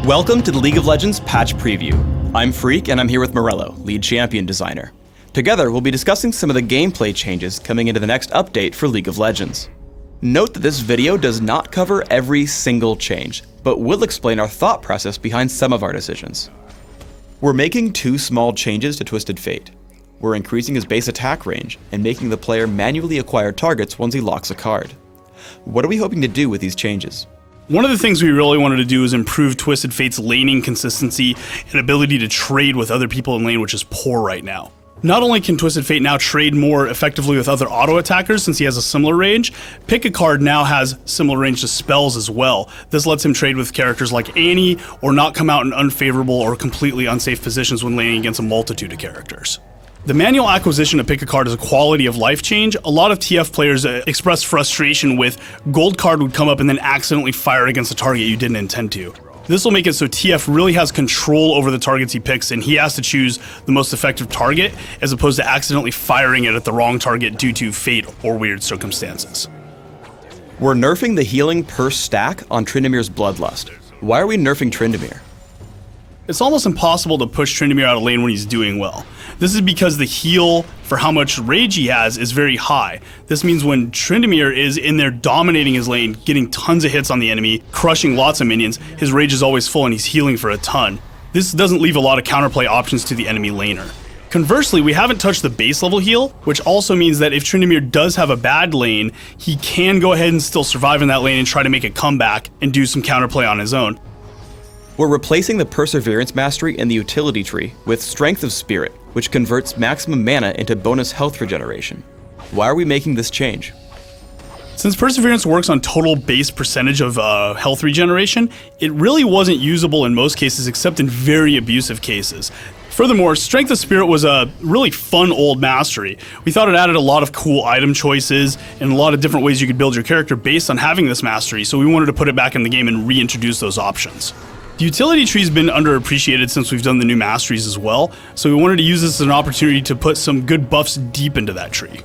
Welcome to the League of Legends Patch Preview. I'm Freak, and I'm here with Morello, lead champion designer. Together, we'll be discussing some of the gameplay changes coming into the next update for League of Legends. Note that this video does not cover every single change, but will explain our thought process behind some of our decisions. We're making two small changes to Twisted Fate. We're increasing his base attack range and making the player manually acquire targets once he locks a card. What are we hoping to do with these changes? One of the things we really wanted to do is improve Twisted Fate's laning consistency and ability to trade with other people in lane, which is poor right now. Not only can Twisted Fate now trade more effectively with other auto attackers since he has a similar range, Pick a Card now has similar range to spells as well. This lets him trade with characters like Ahri or not come out in unfavorable or completely unsafe positions when laning against a multitude of characters. The manual acquisition of Pick a Card is a quality of life change. A lot of TF players express frustration with gold card would come up and then accidentally fire against a target you didn't intend to. This will make it so TF really has control over the targets he picks, and he has to choose the most effective target as opposed to accidentally firing it at the wrong target due to fate or weird circumstances. We're nerfing the healing per stack on Tryndamere's Bloodlust. Why are we nerfing Tryndamere? It's almost impossible to push Tryndamere out of lane when he's doing well. This is because the heal for how much rage he has is very high. This means when Tryndamere is in there dominating his lane, getting tons of hits on the enemy, crushing lots of minions, his rage is always full and he's healing for a ton. This doesn't leave a lot of counterplay options to the enemy laner. Conversely, we haven't touched the base level heal, which also means that if Tryndamere does have a bad lane, he can go ahead and still survive in that lane and try to make a comeback and do some counterplay on his own. We're replacing the Perseverance Mastery in the utility tree with Strength of Spirit, which converts maximum mana into bonus health regeneration. Why are we making this change? Since Perseverance works on total base percentage of health regeneration, it really wasn't usable in most cases except in very abusive cases. Furthermore, Strength of Spirit was a really fun old mastery. We thought it added a lot of cool item choices and a lot of different ways you could build your character based on having this mastery, so we wanted to put it back in the game and reintroduce those options. The utility tree's been underappreciated since we've done the new masteries as well, so we wanted to use this as an opportunity to put some good buffs deep into that tree.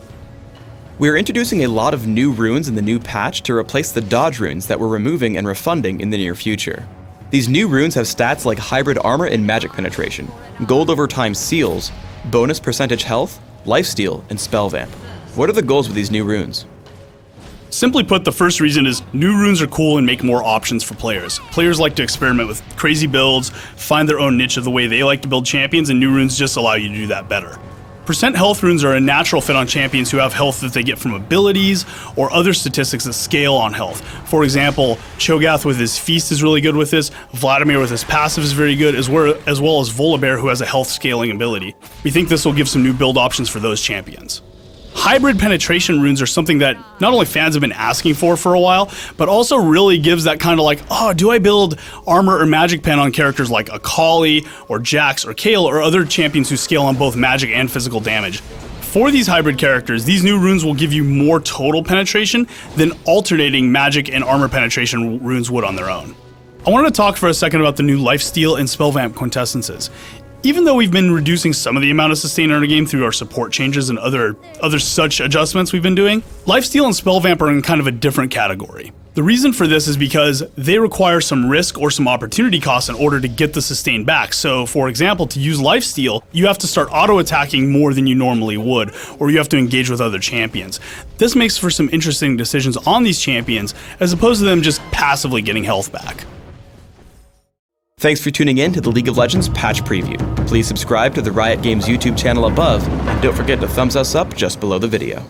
We're introducing a lot of new runes in the new patch to replace the dodge runes that we're removing and refunding in the near future. These new runes have stats like hybrid armor and magic penetration, gold over time seals, bonus percentage health, lifesteal, and spell vamp. What are the goals with these new runes? Simply put, the first reason is new runes are cool and make more options for players. Players like to experiment with crazy builds, find their own niche of the way they like to build champions, and new runes just allow you to do that better. Percent health runes are a natural fit on champions who have health that they get from abilities or other statistics that scale on health. For example, Cho'Gath with his feast is really good with this, Vladimir with his passive is very good, as well as Volibear who has a health scaling ability. We think this will give some new build options for those champions. Hybrid penetration runes are something that not only fans have been asking for a while, but also really gives that kind of like, oh, do I build armor or magic pen on characters like Akali or Jax or Kayle or other champions who scale on both magic and physical damage? For these hybrid characters, these new runes will give you more total penetration than alternating magic and armor penetration runes would on their own. I wanted to talk for a second about the new lifesteal and spell vamp quintessences. Even though we've been reducing some of the amount of sustain in our game through our support changes and other such adjustments we've been doing, lifesteal and spell vamp are in kind of a different category. The reason for this is because they require some risk or some opportunity costs in order to get the sustain back. So for example, to use lifesteal, you have to start auto-attacking more than you normally would, or you have to engage with other champions. This makes for some interesting decisions on these champions, as opposed to them just passively getting health back. Thanks for tuning in to the League of Legends Patch Preview. Please subscribe to the Riot Games YouTube channel above, and don't forget to thumbs us up just below the video.